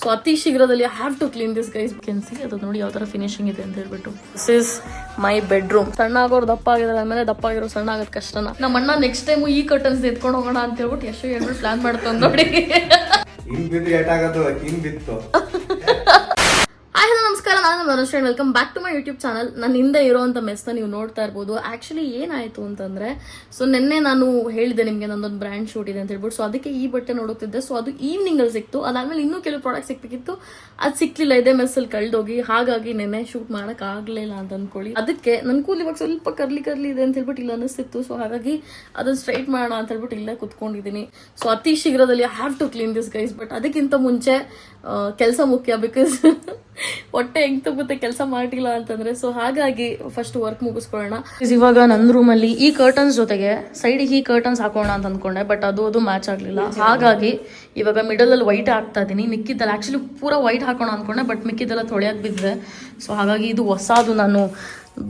So ಅತಿ ಶೀಘ್ರದಲ್ಲಿ I have to clean this guys. Can see ಅದು ನೋಡಿ ಯಾವ ತರ ಫಿನಿಶಿಂಗ್ ಇದೆ ಅಂತ ಹೇಳ್ಬಿಟ್ಟು. This is my bedroom. ಸಣ್ಣ ಆಗೋರು ದಪ್ಪ ಆಗಿದ್ರೆ ಆಮೇಲೆ ದಪ್ಪ ಆಗಿರೋ ಸಣ್ಣ ಆಗೋದು ಕಷ್ಟನ. ನಮ್ಮ ಅಣ್ಣ ನೆಕ್ಸ್ಟ್ ಟೈಮ್ ಈ ಕರ್ಟನ್ಸ್ ಎತ್ಕೊಂಡು ಹೋಗೋಣ ಅಂತ ಹೇಳ್ಬಿಟ್ಟು ಎಷ್ಟು ಹೇಳ್ಬಿಟ್ಟು ಪ್ಲಾನ್ ಮಾಡ್ತಾನೆ ನೋಡಿ. ಹಾಯ್ ನಮಸ್ಕಾರ, ನಾನು ಮನುಷ್ಯ. Welcome back to my YouTube channel. ನನ್ನ ಹಿಂದೆ ಇರೋಂಥ ಮೆಸ್ನ ನೀವು ನೋಡ್ತಾ ಇರ್ಬೋದು. ಆ್ಯಕ್ಚುಲಿ ಏನಾಯಿತು ಅಂತಂದರೆ, ಸೊ ನಿನ್ನೆ ನಾನು ಹೇಳಿದೆ ನಿಮಗೆ ನಂದೊಂದು ಬ್ರ್ಯಾಂಡ್ ಶೂಟ್ ಇದೆ ಅಂತ ಹೇಳ್ಬಿಟ್ಟು. ಸೊ ಅದಕ್ಕೆ ಈ ಬಟ್ಟೆ ನೋಡುತ್ತಿದ್ದೆ. ಸೊ ಅದು ಈವ್ನಿಂಗಲ್ಲಿ ಸಿಕ್ತು. ಅದಾದಮೇಲೆ ಇನ್ನೂ ಕೆಲವು ಪ್ರಾಡಕ್ಟ್ ಸಿಕ್ಬೇಕಿತ್ತು, ಅದು ಸಿಕ್ಲಿಲ್ಲ. ಇದೇ ಮೆಸ್ಸಲ್ಲಿ ಕಳೆದೋಗಿ, ಹಾಗಾಗಿ ನೆನ್ನೆ ಶೂಟ್ ಮಾಡೋಕ್ಕಾಗಲಿಲ್ಲ ಅಂತ ಅಂದ್ಕೊಳ್ಳಿ. ಅದಕ್ಕೆ ನನ್ನ ಕೂದಲು ಇವಾಗ ಸ್ವಲ್ಪ ಕರ್ಲಿ ಇದೆ ಅಂತ ಹೇಳ್ಬಿಟ್ಟು ಇಲ್ಲ ಅನ್ನಿಸ್ತಿತ್ತು. ಸೊ ಹಾಗಾಗಿ ಅದನ್ನು ಸ್ಟ್ರೈಟ್ ಮಾಡೋಣ ಅಂತ ಹೇಳ್ಬಿಟ್ಟು ಇಲ್ಲೇ ಕುತ್ಕೊಂಡಿದ್ದೀನಿ. ಸೊ ಅತಿ ಶೀಘ್ರದಲ್ಲಿ I have to clean this guys. But ಅದಕ್ಕಿಂತ ಮುಂಚೆ ಕೆಲಸ ಮುಖ್ಯ. ಬಿಕಾಸ್ ಹೊಟ್ಟೆ ಹೆಂಗ್ ತಗುತ್ತೆ ಕೆಲಸ ಮಾಡಿಲ್ಲ ಅಂತಂದ್ರೆ. ಸೊ ಹಾಗಾಗಿ ಫಸ್ಟ್ ವರ್ಕ್ ಮುಗಿಸ್ಕೊಳ್ಳೋಣ. ಇವಾಗ ನನ್ನ ರೂಮಲ್ಲಿ ಈ ಕರ್ಟನ್ಸ್ ಜೊತೆಗೆ ಸೈಡಿಗೆ ಈ ಕರ್ಟನ್ಸ್ ಹಾಕೋಣ ಅಂತ ಅಂದ್ಕೊಂಡೆ, ಬಟ್ ಅದು ಮ್ಯಾಚ್ ಆಗಲಿಲ್ಲ. ಹಾಗಾಗಿ ಇವಾಗ ಮಿಡಲಲ್ಲಿ ವೈಟ್ ಹಾಕ್ತಾ ಇದ್ದೀನಿ. ಮಿಕ್ಕಿದ್ದಲ್ಲ ಆ್ಯಕ್ಚುಲಿ ಪೂರಾ ವೈಟ್ ಹಾಕೋಣ ಅಂದ್ಕೊಂಡೆ, ಬಟ್ ಮಿಕ್ಕಿದ್ದೆಲ್ಲ ತೊಳೆಯಕ್ಕೆ ಬಿದ್ದೆ. ಸೊ ಹಾಗಾಗಿ ಇದು ಹೊಸದು. ನಾನು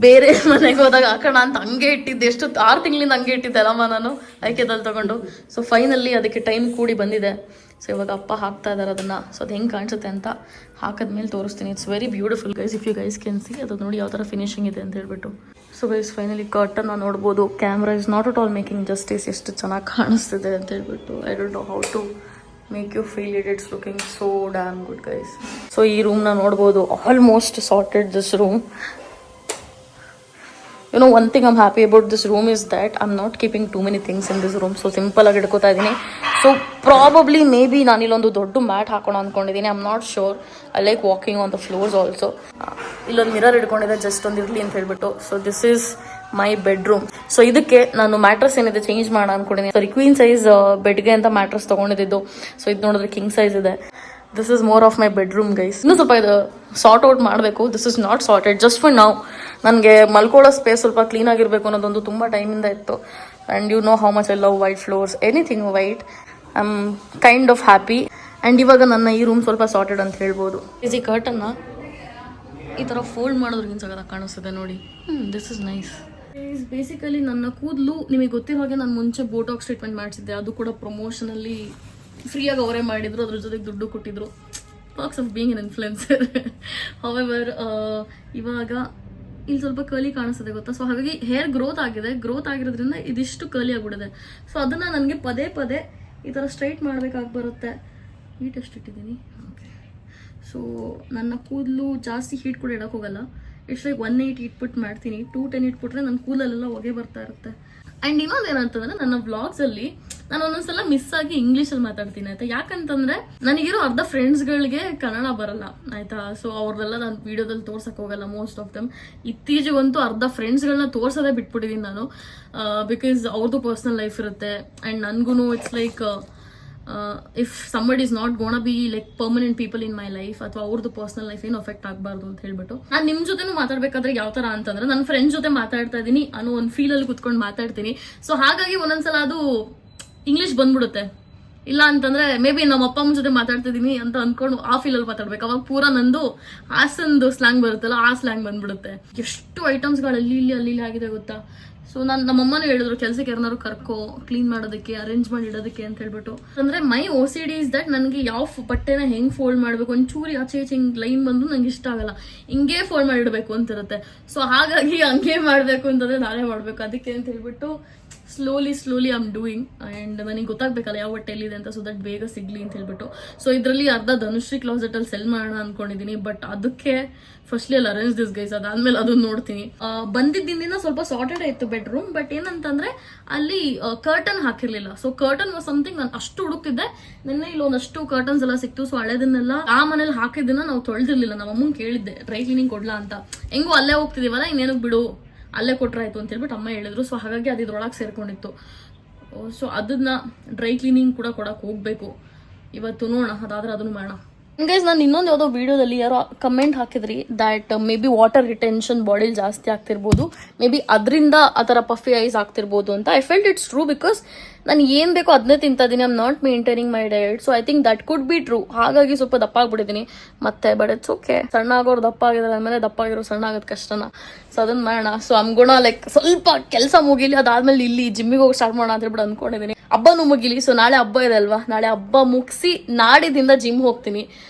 ಬೇರೆ ಮನೆಗೆ ಹೋದಾಗ ಹಾಕೋಣ ಅಂತ ಹಂಗೆ ಇಟ್ಟಿದ್ದೆ. ಎಷ್ಟು 6 ತಿಂಗಳಿಂದ ಹಂಗೆ ಇಟ್ಟಿದ್ದೆ ಅಲ್ಲಮ್ಮ ನಾನು ಐಕ್ಯದಲ್ಲಿ ತಗೊಂಡು. ಸೊ ಫೈನಲಿ ಅದಕ್ಕೆ ಟೈಮ್ ಕೂಡಿ ಬಂದಿದೆ. ಸೊ ಇವಾಗ ಅಪ್ಪ ಹಾಕ್ತಾ ಇದ್ದಾರೆ ಅದನ್ನು. ಸೊ ಅದು ಹೆಂಗೆ ಕಾಣಿಸುತ್ತೆ ಅಂತ ಹಾಕಿದ್ಮೇಲೆ ತೋರಿಸ್ತೀನಿ. It's very beautiful guys. If you guys can see ಅದು ನೋಡಿ ಯಾವ ಥರ ಫಿನಿಶಿಂಗ್ ಇದೆ ಅಂತ ಹೇಳ್ಬಿಟ್ಟು. ಸೊ ಗೈಸ್ ಫೈನಲಿ ಕರ್ಟನ್ನ ನೋಡ್ಬೋದು. Camera is not at all making justice ಎಷ್ಟು ಚೆನ್ನಾಗಿ ಕಾಣಿಸ್ತಿದೆ ಅಂತ ಹೇಳ್ಬಿಟ್ಟು. I don't know how to make you feel it's looking so damn good guys. So ಈ ರೂಮ್ನ ನೋಡ್ಬೋದು. Almost sorted this room. You know, one thing I'm happy about this room is that I'm not keeping too many things in this room. So simple ಆಗಿ ಇಟ್ಕೋತಾ ಇದ್ದೀನಿ. So probably may be ನಾನು ಇಲ್ಲೊಂದು ದೊಡ್ಡ mat ಹಾಕೋಣ ಅಂದ್ಕೊಂಡಿದ್ದೀನಿ. I am not sure. I like walking on the floors also. ಇಲ್ಲೊಂದು mirror ಇಟ್ಕೊಂಡಿದೆ just ಒಂದು ಇರಲಿ ಅಂತ ಹೇಳ್ಬಿಟ್ಟು. So this is my bedroom. So ಇದಕ್ಕೆ ನಾನು ಮ್ಯಾಟ್ರಸ್ ಏನಿದೆ ಚೇಂಜ್ ಮಾಡೋಣ ಅಂದ್ಕೊಂಡಿದ್ದೀನಿ. ಸರಿ, ಕ್ವೀನ್ ಸೈಜ್ ಬೆಡ್ಗೆ ಅಂತ ಮ್ಯಾಟ್ರಸ್ ತೊಗೊಂಡಿದ್ದು. ಸೊ ಇದು ನೋಡಿದ್ರೆ ಕಿಂಗ್ ಸೈಜ್ ಇದೆ. This is more of my bedroom guys. ಇನ್ನೂ ಸ್ವಲ್ಪ ಇದು ಸಾರ್ಟ್ ಔಟ್ ಮಾಡಬೇಕು. This is not sorted just for now. ನನಗೆ ಮಲ್ಕೊಳ್ಳೋ ಸ್ಪೇಸ್ ಸ್ವಲ್ಪ ಕ್ಲೀನ್ ಆಗಿರಬೇಕು ಅನ್ನೋದೊಂದು ತುಂಬ ಟೈಮಿಂದ ಇತ್ತು. And you know how much I love white floors, anything white. I am kind of happy. And ಇವಾಗ ನನ್ನ ಈ ರೂಮ್ ಸ್ವಲ್ಪ ಸಾರ್ಟೆಡ್ ಅಂತ ಹೇಳ್ಬೋದು. ಈ ಕರ್ಟನ್ನ ಈ ಥರ ಫೋಲ್ಡ್ ಮಾಡೋದ್ರಿಂದ ಸಗದ ಕಾಣಿಸ್ತದೆ ನೋಡಿ. This is nice. ಬೇಸಿಕಲಿ ನನ್ನ ಕೂದಲು ನಿಮಗೆ ಗೊತ್ತಿರೋ ಹಾಗೆ ನಾನು ಮುಂಚೆ ಬೋಟಾಕ್ಸ್ ಟ್ರೀಟ್ಮೆಂಟ್ ಮಾಡಿಸಿದ್ದೆ. ಅದು ಕೂಡ ಪ್ರಮೋಷನಲ್ಲಿ ಫ್ರೀಯಾಗಿ ಅವರೇ ಮಾಡಿದ್ರು, ಅದ್ರ ಜೊತೆಗೆ ದುಡ್ಡು ಕೊಟ್ಟಿದ್ರು. Parks of being N influencer. However ಇವಾಗ ಇಲ್ಲಿ ಸ್ವಲ್ಪ ಕರ್ಲಿ ಕಾಣಿಸ್ತದೆ ಗೊತ್ತಾ. ಸೊ ಹಾಗಾಗಿ ಹೇರ್ ಗ್ರೋತ್ ಆಗಿರೋದ್ರಿಂದ ಇದಿಷ್ಟು ಕರ್ಲಿ ಆಗಿಬಿಡಿದೆ. ಸೊ ಅದನ್ನು ನನಗೆ ಪದೇ ಪದೇ ಈ ಥರ ಸ್ಟ್ರೈಟ್ ಮಾಡಬೇಕಾಗಿ ಬರುತ್ತೆ. ಹೀಟ್ ಎಷ್ಟು ಇಟ್ಟಿದ್ದೀನಿ. ಓಕೆ. ಸೊ ನನ್ನ ಕೂದಲು ಜಾಸ್ತಿ ಹೀಟ್ ಕೂಡ ಇಡೋಕೆ ಹೋಗಲ್ಲ. ಇಷ್ಟು ಲೈಕ್ 180 ಇಟ್ಬಿಟ್ಟು ಮಾಡ್ತೀನಿ. 210 ಇಟ್ಬಿಟ್ರೆ ನನ್ನ ಕೂದಲೆಲ್ಲ ಹೊಗೆ ಬರ್ತಾ ಇರುತ್ತೆ. ಆ್ಯಂಡ್ ಇನ್ನೊಂದು ಏನಂತಂದರೆ, ನನ್ನ ವ್ಲಾಗ್ಸಲ್ಲಿ ನಾನು ಒಂದೊಂದ್ಸಲ ಮಿಸ್ ಆಗಿ ಇಂಗ್ಲೀಷಲ್ಲಿ ಮಾತಾಡ್ತೀನಿ ಆಯ್ತಾ. ಯಾಕಂತಂದರೆ ನನಗಿರೋ ಅರ್ಧ ಫ್ರೆಂಡ್ಸ್ಗಳಿಗೆ ಕನ್ನಡ ಬರಲ್ಲ ಆಯಿತಾ. ಸೊ ಅವ್ರನ್ನೆಲ್ಲ ನಾನು ವೀಡಿಯೋದಲ್ಲಿ ತೋರ್ಸಕ್ಕೆ ಹೋಗಲ್ಲ ಮೋಸ್ಟ್ ಆಫ್ ದಮ್. ಇತ್ತೀಚೆಗಂತೂ ಅರ್ಧ ಫ್ರೆಂಡ್ಸ್ಗಳನ್ನ ತೋರ್ಸೋದೇ ಬಿಟ್ಬಿಟ್ಟಿದ್ದೀನಿ ನಾನು. ಬಿಕಾಸ್ ಅವ್ರದ್ದು ಪರ್ಸ್ನಲ್ ಲೈಫ್ ಇರುತ್ತೆ. ಆ್ಯಂಡ್ ನನಗೂ it's like if somebody is not gonna be like permanent people in my life, ಅಥವಾ ಅವ್ರದ್ದು ಪರ್ಸನಲ್ ಲೈಫ್ ಏನು ಅಫೆಕ್ಟ್ ಆಗಬಾರ್ದು ಅಂತ ಹೇಳ್ಬಿಟ್ಟು ನಾನು ನಿಮ್ಮ ಜೊತೆನೂ ಮಾತಾಡ್ಬೇಕಾದ್ರೆ ಯಾವ ಥರ ಅಂತಂದ್ರೆ, ನನ್ನ ಫ್ರೆಂಡ್ಸ್ ಜೊತೆ ಮಾತಾಡ್ತಾ ಇದ್ದೀನಿ ಅನ್ನೋ ಒಂದು ಫೀಲಲ್ಲಿ ಕುತ್ಕೊಂಡು ಮಾತಾಡ್ತೀನಿ. ಸೊ ಹಾಗಾಗಿ ಒಂದೊಂದ್ಸಲ ಅದು ಇಂಗ್ಲೀಷ್ ಬಂದ್ಬಿಡುತ್ತೆ. ಇಲ್ಲ ಅಂತಂದ್ರೆ ಮೇ ಬಿ ನಮ್ಮ ಅಪ್ಪ ಅಮ್ಮನ ಜೊತೆ ಮಾತಾಡ್ತಿದ್ದೀನಿ ಅಂತ ಅಂದ್ಕೊಂಡು ಆ ಫೀಲಲ್ಲಿ ಮಾತಾಡ್ಬೇಕು. ಅವಾಗ ಪೂರಾ ನಂದು ಹಾಸನ್ದು ಸ್ಲ್ಯಾಂಗ್ ಬರುತ್ತಲ್ಲ, ಆ ಸ್ಲ್ಯಾಂಗ್ ಬಂದ್ಬಿಡುತ್ತೆ. ಎಷ್ಟು ಐಟಮ್ಸ್ಗಳು ಅಲ್ಲಿ ಆಗಿದೆ ಗೊತ್ತಾ. ಸೊ ನಮ್ಮಮ್ಮನೂ ಹೇಳಿದ್ರು ಕೆಲಸಕ್ಕೆ ಯಾರನ್ನಾರು ಕರ್ಕೋ ಕ್ಲೀನ್ ಮಾಡೋದಕ್ಕೆ, ಅರೇಂಜ್ ಮಾಡಿ ಇಡೋದಕ್ಕೆ ಅಂತ ಹೇಳ್ಬಿಟ್ಟು. ಅಂದ್ರೆ ಮೈ OCD ಇಸ್ ದಟ್ ನನಗೆ ಯಾವ ಬಟ್ಟೆನ ಹೆಂಗ್ ಫೋಲ್ಡ್ ಮಾಡಬೇಕು, ಒಂಚೂರಿ ಆಚೆ ಈಚೆ ಹಿಂಗೆ ಲೈನ್ ಬಂದು ನಂಗೆ ಇಷ್ಟ ಆಗಲ್ಲ. ಹಿಂಗೆ ಫೋಲ್ಡ್ ಮಾಡಿ ಇಡಬೇಕು ಅಂತಿರುತ್ತೆ. ಸೊ ಹಾಗಾಗಿ ಹಂಗೆ ಮಾಡಬೇಕು ಅಂತಂದ್ರೆ ನಾನೇ ಮಾಡಬೇಕು. ಅದಕ್ಕೆ ಅಂತ ಹೇಳ್ಬಿಟ್ಟು slowly I am doing. And ನನಗೆ ಗೊತ್ತಾಗಬೇಕಲ್ಲ ಯಾವ ಬಟ್ಟೆ ಎಲ್ಲಿದೆ ಅಂತ, ಸೊ ದಟ್ ಬೇಗ ಸಿಗ್ಲಿ ಅಂತ ಹೇಳ್ಬಿಟ್ಟು. ಸೊ ಇದರಲ್ಲಿ ಅರ್ಧ ಧನುಶ್ರೀ ಕ್ಲಾಸೆಟಲ್ಲಿ ಸೆಲ್ ಮಾಡೋಣ ಅಂದ್ಕೊಂಡಿದ್ದೀನಿ. ಬಟ್ ಅದಕ್ಕೆ ಫಸ್ಟ್ಲಿ ಅಲ್ಲಿ ಅರೇಂಜ್ ದಿಸ್ ಗೈಸ್, ಅದಾದ್ಮೇಲೆ ಅದನ್ನ ನೋಡ್ತೀನಿ. ಬಂದಿದ್ದಿಂದ ಸ್ವಲ್ಪ ಸಾರ್ಟೆಡ್ ಆಯಿತು ಬೆಡ್ರೂಮ್. ಬಟ್ ಏನಂತಂದ್ರೆ ಅಲ್ಲಿ ಕರ್ಟನ್ ಹಾಕಿರ್ಲಿಲ್ಲ. ಸೊ ಕರ್ಟನ್ ವಾಸ್ ಸಮಥಿಂಗ್ ನಾನು ಅಷ್ಟು ಹುಡುಕ್ತಿದ್ದೆ. ನಿನ್ನೆ ಇಲ್ಲಿ ಒಂದಷ್ಟು ಕರ್ಟನ್ಸ್ ಎಲ್ಲ ಸಿಕ್ತು. ಸೊ ಹಳೆದನ್ನೆಲ್ಲ ಆ ಮನೇಲಿ ಹಾಕಿದ್ದನ್ನ ನಾವು ತೊಳೆದಿರ್ಲಿಲ್ಲ. ನಮ್ಮ ಅಮ್ಮಂಗೆ ಕೇಳಿದ್ದೆ ಡ್ರೈ ಕ್ಲೀನಿಂಗ್ ಕೊಡ್ಲಾ ಅಂತ. ಹೆಂಗೋ ಅಲ್ಲೇ ಹೋಗ್ತಿದೀವಲ್ಲ, ಇನ್ನೇನಕ್ಕೆ ಬಿಡು ಅಲ್ಲೇ ಕೊಟ್ರಾಯ್ತು ಅಂತ ಹೇಳ್ಬಿಟ್ಟು ಅಮ್ಮ ಹೇಳಿದ್ರು. ಸೊ ಹಾಗಾಗಿ ಅದು ಇದ್ರೊಳಗೆ ಸೇರ್ಕೊಂಡಿತ್ತು. ಸೊ ಅದನ್ನ ಡ್ರೈ ಕ್ಲೀನಿಂಗ್ ಕೂಡ ಕೊಡಕ್ಕೆ ಹೋಗ್ಬೇಕು ಇವತ್ತು. ನೋಡೋಣ, ಅದಾದ್ರೆ ಅದನ್ನು ಮಾಡೋಣ. ಗೈಸ್ ನಾನು ಇನ್ನೊಂದು ಯಾವುದೋ ವಿಡಿಯೋದಲ್ಲಿ ಯಾರೋ ಕಮೆಂಟ್ ಹಾಕಿದ್ರಿ that may be water retention bodily ಜಾಸ್ತಿ ಆಗ್ತಿರ್ಬೋದು, ಮೇ ಬಿ ಅದರಿಂದ ಆ ಥರ ಪಫಿ ಐಸ್ ಆಗ್ತಿರ್ಬೋದು ಅಂತ. I felt it's true. Because ನಾನು ಏನು ಬೇಕೋ ಅದನ್ನೇ ತಿಂತಾ ಇದ್ದೀನಿ. I am not maintaining my diet. So I think that could be true. ಹಾಗಾಗಿ ಸ್ವಲ್ಪ ದಪ್ಪ ಆಗ್ಬಿಟ್ಟಿದ್ದೀನಿ ಮತ್ತೆ. But it's okay. ಸಣ್ಣ ಆಗೋರು ದಪ್ಪ ಆಗಿದ್ರೆ ಆಮೇಲೆ ದಪ್ಪ ಆಗಿರೋ ಸಣ್ಣ ಆಗೋದು ಕಷ್ಟನ. ಸೊ ಅದನ್ನ ಮಾಡೋಣ. ಸೊ ಐಮ್ ಗುಣ ಲೈಕ್ ಸ್ವಲ್ಪ ಕೆಲಸ ಮುಗಿಲಿ, ಅದಾದ್ಮೇಲೆ ಇಲ್ಲಿ ಜಿಮ್ಮಿಗೆ ಹೋಗಿ ಸ್ಟಾರ್ಟ್ ಮಾಡೋಣ ಅಂತ ಹೇಳ್ಬಿಟ್ಟು ಅಂದ್ಕೊಂಡಿದ್ದೀನಿ. ಹಬ್ಬನೂ ಮುಗಿಲಿ. ಸೊ ನಾಳೆ ಹಬ್ಬ ಇದೆ ಅಲ್ವಾ, ನಾಳೆ ಹಬ್ಬ ಮುಗಿಸಿ ನಾಡಿದಿಂದ ಜಿಮ್ ಹೋಗ್ತೀನಿ.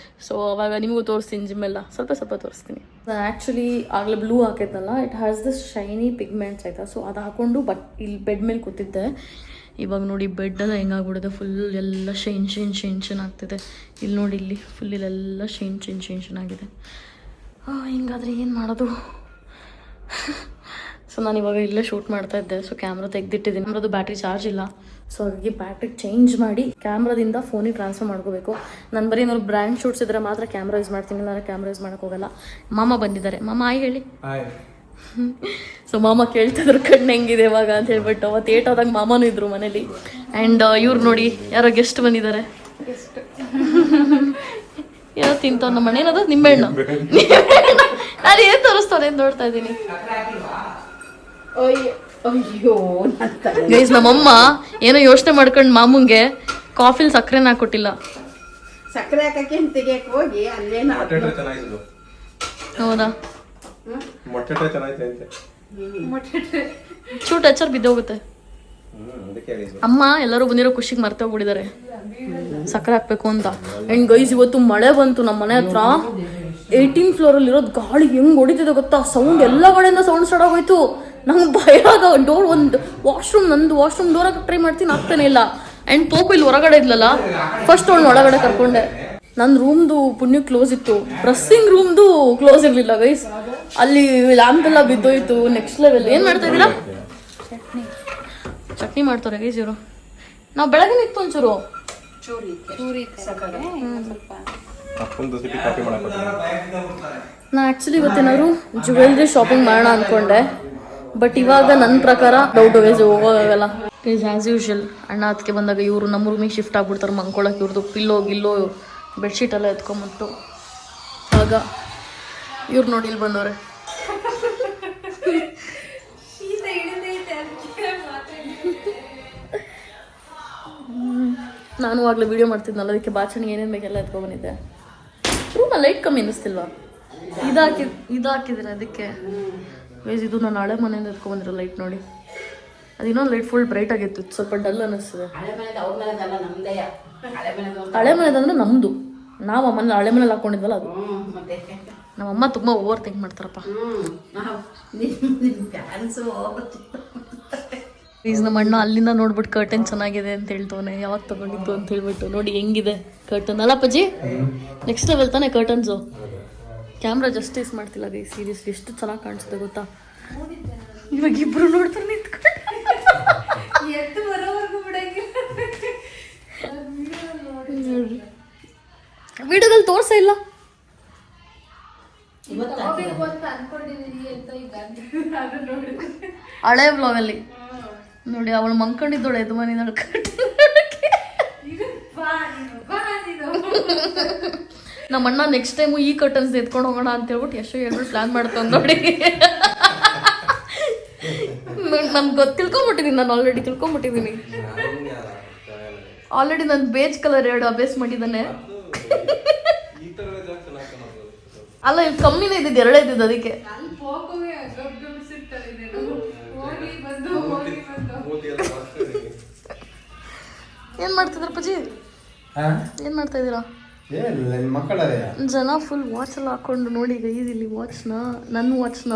ಸೊ ಅವಾಗ ನಿಮಗೂ ತೋರಿಸ್ತೀನಿ ಜಿಮ್ ಎಲ್ಲ ಸ್ವಲ್ಪ ತೋರಿಸ್ತೀನಿ. ನಾನು ಆ್ಯಕ್ಚುಲಿ ಆಗಲೇ ಬ್ಲೂ ಹಾಕಿದ್ನಲ್ಲ, it has this shiny pigments ಆಯಿತಾ. ಸೊ ಅದು ಹಾಕೊಂಡು ಇಲ್ಲಿ ಬೆಡ್ ಮೇಲೆ ಕೂತಿದ್ದೆ. ಇವಾಗ ನೋಡಿ ಬೆಡ್ ಎಲ್ಲ ಹೆಂಗಾಗ್ಬಿಡುತ್ತೆ, ಫುಲ್ ಎಲ್ಲ ಶೈನ್ ಆಗ್ತಿದೆ. ಇಲ್ಲಿ ನೋಡಿ, ಇಲ್ಲಿ ಫುಲ್ ಇಲ್ಲೆಲ್ಲ ಶೈನ್ ಆಗಿದೆ. ಹಿಂಗಾದ್ರೆ ಏನು ಮಾಡೋದು? ಸೊ ನಾನು ಇವಾಗ ಇಲ್ಲೇ ಶೂಟ್ ಮಾಡ್ತಾ ಇದ್ದೆ. ಸೊ ಕ್ಯಾಮ್ರಾ ತೆಗೆದಿಟ್ಟಿದ್ದೀನಿ. ಕ್ಯಾಮ್ರದ್ದು ಬ್ಯಾಟ್ರಿ ಚಾರ್ಜ್ ಇಲ್ಲ. ಸೊ ಹಾಗಾಗಿ ಬ್ಯಾಟ್ರಿ ಚೇಂಜ್ ಮಾಡಿ ಕ್ಯಾಮ್ರಾದಿಂದ ಫೋನಿಗೆ ಟ್ರಾನ್ಸ್ಫರ್ ಮಾಡ್ಕೋಬೇಕು. ನಾನು ಬರೀ ಏನಾದ್ರು ಬ್ರ್ಯಾಂಡ್ ಶೂಟ್ಸ್ ಇದ್ರೆ ಮಾತ್ರ ಕ್ಯಾಮ್ರಾ ಯೂಸ್ ಮಾಡ್ತೀನಿ, ನಾನು ಕ್ಯಾಮ್ರಾ ಯೂಸ್ ಮಾಡೋಕೆ ಹೋಗಲ್ಲ. ಮಾಮ ಬಂದಿದ್ದಾರೆ. ಮಾಮ ಆಯ್ ಹೇಳಿ. ಸೊ ಮಾಮ ಕೇಳ್ತಿದ್ರು ಕಣ್ಣು ಹೆಂಗಿದೆ ಇವಾಗ ಅಂತ ಹೇಳ್ಬಿಟ್ಟು. ಅವತ್ತು ಏಟಾದಾಗ ಮಾಮನೂ ಇದ್ರು ಮನೇಲಿ. ಆ್ಯಂಡ್ ಇವ್ರು ನೋಡಿ ಯಾರೋ ಗೆಸ್ಟ್ ಬಂದಿದ್ದಾರೆ. ಏನೋ ತಿಂತವ್ ನಮ್ಮ ಮನೆ. ಏನದು ನಿಂಬೆಹಣ್ಣು. ನಾನು ಏನು ತೋರಿಸ್ತಾರೆ ಅಂತ ನೋಡ್ತಾ ಇದ್ದೀನಿ. ಗೈಸ್ ನಮ್ಮಮ್ಮ ಏನೋ ಯೋಚನೆ ಮಾಡ್ಕೊಂಡು ಮಾಮೂಂಗೆ ಕಾಫಿಲ್ ಸಕ್ಕರೆನ ಹಾಕೊಟ್ಟಿಲ್ಲ. ಸಕ್ಕರೆ ಹಾಕಕ್ಕೆ ತೆಗಿಯಕ್ಕೆ ಹೋಗಿ ಅಲ್ಲೇನೋ ಹೌದಾ? ಚೂಟ್ ಹಚ್ಚರ್ ಬಿದ್ದೋಗುತ್ತೆ. ಅಮ್ಮ ಎಲ್ಲರೂ ಬಂದಿರೋ ಖುಷಿಗೆ ಮರ್ತೆ ಹೋಗ್ಬಿಟ್ಟಿದ್ದಾರೆ ಸಕ್ಕರೆ ಹಾಕ್ಬೇಕು ಅಂತ. ಅಂಡ್ ಗೈಸ್ ಇವತ್ತು ಮಳೆ ಬಂತು ನಮ್ಮ ಮನೆ ಹತ್ರ. 18th ಫ್ಲೋರಲ್ಲಿ ಇರೋದು ಗಾಳಿ ಹೆಂಗ್ ಹೊಡಿತಿದೆ ಗೊತ್ತಾ? ಸೌಂಡ್ ಎಲ್ಲ ಕಡೆಯಿಂದ ಸೌಂಡ್ ಸ್ಟಾರ್ಟ್ ಆಗೋಯ್ತು. ನಂಗೆ ಭಯ ಆಗ ಡೋರ್ ಒಂದು ನಂದು ವಾಶ್ರೂಮ್ ಡೋರ್ ಹಾಕಿ ಟ್ರೈ ಮಾಡ್ತೀನಿ, ಆಗ್ತಾನೆ ಇಲ್ಲ. ಆ್ಯಂಡ್ ಪೋಪು ಇಲ್ಲಿ ಹೊರಗಡೆ ಇದ್ಲಲ್ಲ, ಫಸ್ಟ್ ಅವಳು ಒಳಗಡೆ ಕರ್ಕೊಂಡೆ. ನನ್ನ ರೂಮ್ದು ಪುಣ್ಯ ಕ್ಲೋಸ್ ಇತ್ತು, ಡ್ರೆಸ್ಸಿಂಗ್ ರೂಮ್ದು ಕ್ಲೋಸ್ ಇರಲಿಲ್ಲ ಗೈಸ್. ಅಲ್ಲಿ ಲ್ಯಾಂಪ್ ಎಲ್ಲ ಬಿದ್ದೋಯ್ತು. Next level. ಏನು ಮಾಡ್ತಾ ಇದ್ದೀರಾ? ಚಟ್ನಿ ಮಾಡ್ತಾರೆ ಗೈಸ್ ಇವರು. ನಾವು ಬೆಳಗ್ಗೆ ಇತ್ತು ಒಂಚೂರು ನಾ ಆ್ಯಕ್ಚುಲಿ ಇವತ್ತೇನಾದ್ರು ಜ್ಯುವೆಲ್ರಿ ಶಾಪಿಂಗ್ ಮಾಡೋಣ ಅಂದ್ಕೊಂಡೆ. ಬಟ್ ಇವಾಗ ನನ್ನ ಪ್ರಕಾರ ಡೌಟ್ ಗೈಸ್ ಹೋಗೋಕ್ಕಾಗಲ್ಲ. ಗೈಸ್ ಆ್ಯಸ್ ಯೂಶುವಲ್ ಅಣ್ಣ ಅದಕ್ಕೆ ಬಂದಾಗ ಇವರು ನಮ್ಮ ರೂಮಿಗೆ ಶಿಫ್ಟ್ ಆಗ್ಬಿಡ್ತಾರೆ ಮಲ್ಕೊಳಕ್ಕೆ. ಇವ್ರದ್ದು ಪಿಲ್ಲೋ ಗಿಲ್ಲೋ ಬೆಡ್ಶೀಟ್ ಎಲ್ಲ ಎತ್ಕೊಂಬಿಟ್ಟು ಆಗ ಇವ್ರು ನೋಡಿ ಇಲ್ಲಿ ಬಂದವ್ರೆ. ನಾನು ಆಗಲೇ ವೀಡಿಯೋ ಮಾಡ್ತಿದ್ನಲ್ಲ, ಅದಕ್ಕೆ ಬಾಚಣಿಗೆ ಏನೇನು ಬೇಕೆಲ್ಲ ಎತ್ಕೊಂಡ್ಬಂದಿದ್ದೆ. ರೂಮಲ್ಲಿ ಲೈಟ್ ಕಮ್ಮಿ ಅನ್ನಿಸ್ತಿಲ್ವಾ? ಇದು ಹಾಕಿದ್ರೆ ಅದಕ್ಕೆ ಗೈಸ್. ಇದು ನಾನು ಹಳೆ ಮನೆಯಿಂದ ಎತ್ಕೊಂಡ್ಬಂದಿರೋ ಲೈಟ್ ನೋಡಿ. ಅದು ಇನ್ನೊಂದು ಲೈಟ್ ಫುಲ್ ಬ್ರೈಟ್ ಆಗಿತ್ತು, ಸ್ವಲ್ಪ ಡಲ್ ಅನ್ನಿಸ್ತದೆ. ಹಳೆ ಮನೆದಂದ್ರೆ ನಮ್ಮದು, ನಾವು ಅಮ್ಮನ ಹಳೆ ಮನೇಲಿ ಹಾಕೊಂಡಿದ್ವಲ್ಲ ಅದು. ನಮ್ಮಮ್ಮ ತುಂಬ ಓವರ್ ಥಿಂಕ್ ಮಾಡ್ತಾರಪ್ಪ. ಪ್ಲೀಸ್ ನಮ್ಮ ಅಣ್ಣ ಅಲ್ಲಿಂದ ನೋಡ್ಬಿಟ್ಟು ಕರ್ಟನ್ ಚೆನ್ನಾಗಿದೆ ಅಂತ ಹೇಳ್ತವನೆ. ಯಾವಾಗ ತಗೊಂಡಿದ್ದು ಅಂತ ಹೇಳ್ಬಿಟ್ಟು ನೋಡಿ ಹೆಂಗಿದೆ ಕರ್ಟನ್ ಅಲ್ಲ ಪಜ್ಜಿ. ನೆಕ್ಸ್ಟ್ ಲೆವೆಲ್ ತಾನೆ ಕರ್ಟನ್ಸು. ಕ್ಯಾಮ್ರಾ ಜಸ್ಟಿಸ್ ಮಾಡ್ತಿಲ್ಲ ಗೈ, ಸೀರಿಯಸ್ಲಿ ಎಷ್ಟು ಚೆನ್ನಾಗಿ ಕಾಣಿಸುತ್ತೆ ಗೊತ್ತಾ? ಇವಾಗ ಇಬ್ರು ನೋಡ್ತಾರೆ ನಿಂತ್ಕೊಂಡು. ವಿಡಿಯೋದಲ್ಲಿ ತೋರ್ಸ ಇಲ್ಲ. ಹಳೆ ವ್ಲಾಗಲ್ಲಿ ನೋಡಿ ಅವಳು ಮಂಕೊಂಡಿದ್ದೋಳೆ ಎದ್ದು ಮನೆ ನಮ್ಮ ಅಣ್ಣ ನೆಕ್ಸ್ಟ್ ಟೈಮು ಈ ಕರ್ಟನ್ಸ್ ಎತ್ಕೊಂಡು ಹೋಗೋಣ ಅಂತ ಹೇಳ್ಬಿಟ್ಟು ಎಷ್ಟು ಹೇಳ್ಬಿಟ್ಟು ಪ್ಲಾನ್ ಮಾಡ್ತಾನೆ ನೋಡಿ. ನನ್ಗೆ ತಿಳ್ಕೊಂಬಿಟ್ಟಿದ್ದೀನಿ, ನಾನು ಆಲ್ರೆಡಿ ತಿಳ್ಕೊಂಬಿಟ್ಟಿದ್ದೀನಿ. ಆಲ್ರೆಡಿ ನಾನು ಬೇಜ್ ಕಲರ್ 2 ಅಭ್ಯಾಸ ಮಾಡಿದ್ದಾನೆ. ಅಲ್ಲ ಇಲ್ಲಿ ಕಮ್ಮಿನೇ ಇದ್ದಿದ್ದು, 2 ಇದ್ದಿದ್ದು ಅದಕ್ಕೆ. ಏನ್ ಮಾಡ್ತಿದ್ರ ಪಜಿ? ಏನ್ ಮಾಡ್ತಾ ಇದೀರಾ? ಜನ ಫುಲ್ ವಾಚ್ ಎಲ್ಲ ಹಾಕೊಂಡು ನೋಡಿ ಗೈಸ್. ಇಲ್ಲಿ ವಾಚ್ನ, ನನ್ನ ವಾಚ್ನ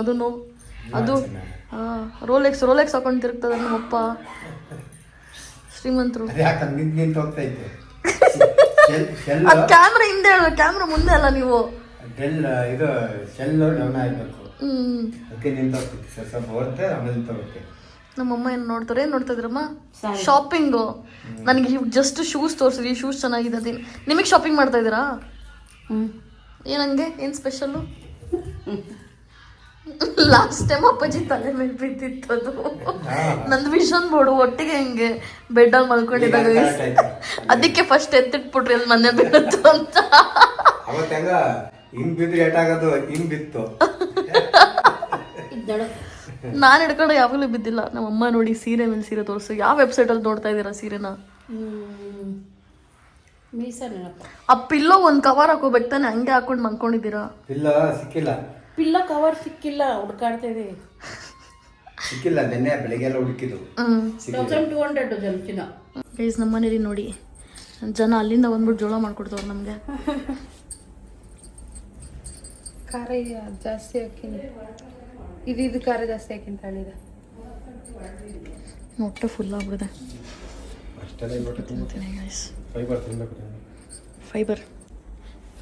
ಅದು ರೋಲೆಕ್ಸ್ ಹಾಕೊಂಡು ತಿರುಗ್ತದ ನಮ್ಮಪ್ಪ. ಶ್ರೀಮಂತರು. ಕ್ಯಾಮ್ರಾ ಹಿಂದೆ ಹೇಳು, ಕ್ಯಾಮ್ರಾ ಮುಂದೆ ಅಲ್ಲ ನೀವು. ನಮ್ಮಮ್ಮ ಏನು ನೋಡ್ತಾರೆ? ಏನು ನೋಡ್ತಾ ಇದ್ರಮ್ಮ? ಶಾಪಿಂಗು. ನನಗೆ ಜಸ್ಟ್ ಶೂಸ್ ತೋರಿಸಿದ್ವಿ, ಶೂಸ್ ಚೆನ್ನಾಗಿದೆ. ನಿಮಗೆ ಶಾಪಿಂಗ್ ಮಾಡ್ತಾ ಇದ್ದೀರಾ? ಏನಂಗೆ ಏನು ಸ್ಪೆಷಲ್ಲು? ಲಾಸ್ಟ್ ಟೈಮ್ ಅಪ್ಪಾಜಿ ತಲೆ ಮೇಲೆ ಬಿದ್ದಿತ್ತು ಅದು. ನಂದು ವಿಷನ್ ಬೋರ್ಡು ಒಟ್ಟಿಗೆ ಹಿಂಗೆ ಬೆಡ್ಡಲ್ಲಿ ಮಲ್ಕೊಂಡಿದ್ದಾಗ ಅದಕ್ಕೆ ಫಸ್ಟ್ ಎತ್ತಿಟ್ಬಿಟ್ರಿ ಅಲ್ಲಿ ಮನೆ ಬಿಡುತ್ತು ಅಂತ. ನಾನು ಹಿಡ್ಕೊಂಡು ಯಾವಾಗಲೂ ಬಿದ್ದಿಲ್ಲ. ನಮ್ಮಮ್ಮ ನೋಡಿ ಸೀರೆ ಮೇಲೆ ಸೀರೆ ತೋರಿಸು. ಯಾವ ವೆಬ್ಸೈಟಲ್ಲಿ ನೋಡ್ತಾ ಇದ್ದೀರಾ ಸೀರೆನ? ಆ ಪಿಲ್ಲೋ ಒಂದು ಕವರ್ ಹಾಕೋಬೇಕು ತಾನೆ, ಹಂಗೆ ಹಾಕೊಂಡು ಮಲ್ಕೊಂಡಿದ್ದೀರಾ? ಸಿಕ್ಕಿಲ್ಲ, ಪಿಲ್ಲ ಕವರ್ ಸಿಕ್ಕಿಲ್ಲ, ಹುಡ್ಕಾಡ್ತಾ ಇದೆ. ಸಿಕ್ಕಿಲ್ಲ, ನೆನ್ನೆ ಬೆಳಿಗ್ಗೆ ಹುಡುಕಿದ್ದು. 1200 ಜನ. ಗೈಸ್ ನಮ್ಮ ಮನೇಲಿ ನೋಡಿ ಜನ ಅಲ್ಲಿಂದ ಬಂದ್ಬಿಟ್ಟು ಜೋಳ ಮಾಡ್ಕೊಡ್ತವ್ರು ನಮಗೆ. ಖಾರ ಜಾಸ್ತಿ ಹಾಕಿನಿ, ಇದು ಖಾರ ಜಾಸ್ತಿ ಹಾಕಿನ ತಳಿದ ಹೊಟ್ಟೆ ಫುಲ್ ಆಗ್ಬಿಡಿದೆ.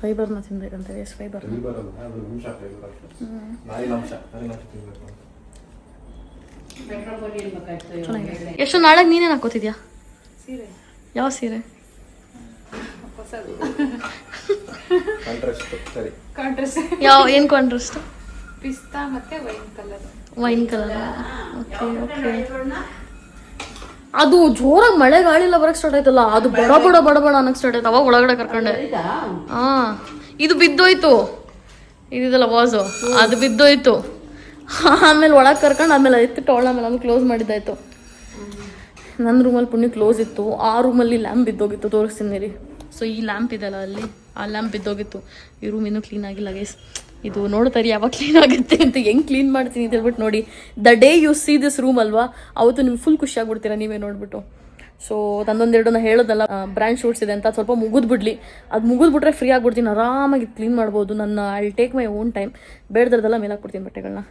ಫೈಬರ್ನ ತಿನ್ಬೇಕಂತ ಗೈಸ್. ಫೈಬರ್ ಎಷ್ಟು ನಾಳೆಗೆ ನೀನೇನು ಹಾಕೋತಿದ್ಯಾ? ಸೀರೆ. ಯಾವ ಸೀರೆ? ಯಾವ ಏನು ಕಾಂಟ್ರಾಸ್ಟ್? ಪಿಸ್ತಾ ಮತ್ತೆ wine colour. Wine colour. Okay okay. ಅದು ಜೋರಾಗಿ ಮಳೆ ಗಾಳಿಲ್ಲ ಬರಕ್ ಸ್ಟಾರ್ಟ್ ಆಯ್ತಲ್ಲ, ಅದು ಬಡ ಬಡ ಬಡ ಬಡ ಅನ್ನಕ್ ಸ್ಟಾರ್ಟ್ ಆಯ್ತು. ಅವಾಗ ಒಳಗಡೆ ಕರ್ಕೊಂಡೆ. ಹಾ, ಇದು ಬಿದ್ದೋಯ್ತು. ಇದಲ್ಲ ವಾಸು, ಅದು ಬಿದ್ದೋಯ್ತು. ಆಮೇಲೆ ಒಳಗೆ ಕರ್ಕೊಂಡು ಆಮೇಲೆ ಎತ್ತಿಟ್ಟು ಆಮೇಲೆ ಕ್ಲೋಸ್ ಮಾಡಿದ್ದಾಯ್ತು. ನನ್ನ ರೂಮಲ್ಲಿ ಪುಣ್ಯ ಕ್ಲೋಸ್ ಇತ್ತು. ಆ ರೂಮಲ್ಲಿ ಲ್ಯಾಂಪ್ ಬಿದ್ದೋಗಿತ್ತು, ತೋರಿಸ್ತೀನಿ ರೀ. ಸೊ ಈ ಲ್ಯಾಂಪ್ ಇದೆಲ್ಲ ಅಲ್ಲಿ, ಆ ಲ್ಯಾಂಪ್ ಬಿದ್ದೋಗಿತ್ತು. ಈ ರೂಮ್ ಇನ್ನೂ ಕ್ಲೀನ್ ಆಗಿಲ್ಲ ಗೈಸ್. ಇದು ನೋಡ್ತಾರೆ ಯಾವಾಗ ಕ್ಲೀನ್ ಆಗುತ್ತೆ ಅಂತ. ಹೆಂಗೆ ಕ್ಲೀನ್ ಮಾಡ್ತೀನಿ ಅಂತ ಹೇಳ್ಬಿಟ್ಟು ನೋಡಿ. The day U see this room ಅಲ್ವಾ, ಅವತ್ತು ನಿಮ್ಗೆ ಫುಲ್ ಖುಷಿ ಆಗ್ಬಿಡ್ತೀರಾ ನೀವೇ ನೋಡ್ಬಿಟ್ಟು. ಸೊ ನಂದೊಂದೆರಡನ್ನ ಹೇಳೋದಲ್ಲ, ಬ್ರ್ಯಾಂಡ್ ಶೂಟ್ಸ್ ಇದೆ ಅಂತ ಸ್ವಲ್ಪ ಮುಗಿದ್ಬಿಡ್ಲಿ. ಅದು ಮುಗಿದ್ಬಿಟ್ರೆ ಫ್ರೀ ಆಗ್ಬಿಡ್ತೀನಿ, ಆರಾಮಾಗಿ ಕ್ಲೀನ್ ಮಾಡ್ಬೋದು. I take my own time. ಬೇಡದ್ರದೆಲ್ಲ ಮೇಲೆ ಹಾಕ್ಬಿಡ್ತೀನಿ ಬಟ್ಟೆಗಳನ್ನ.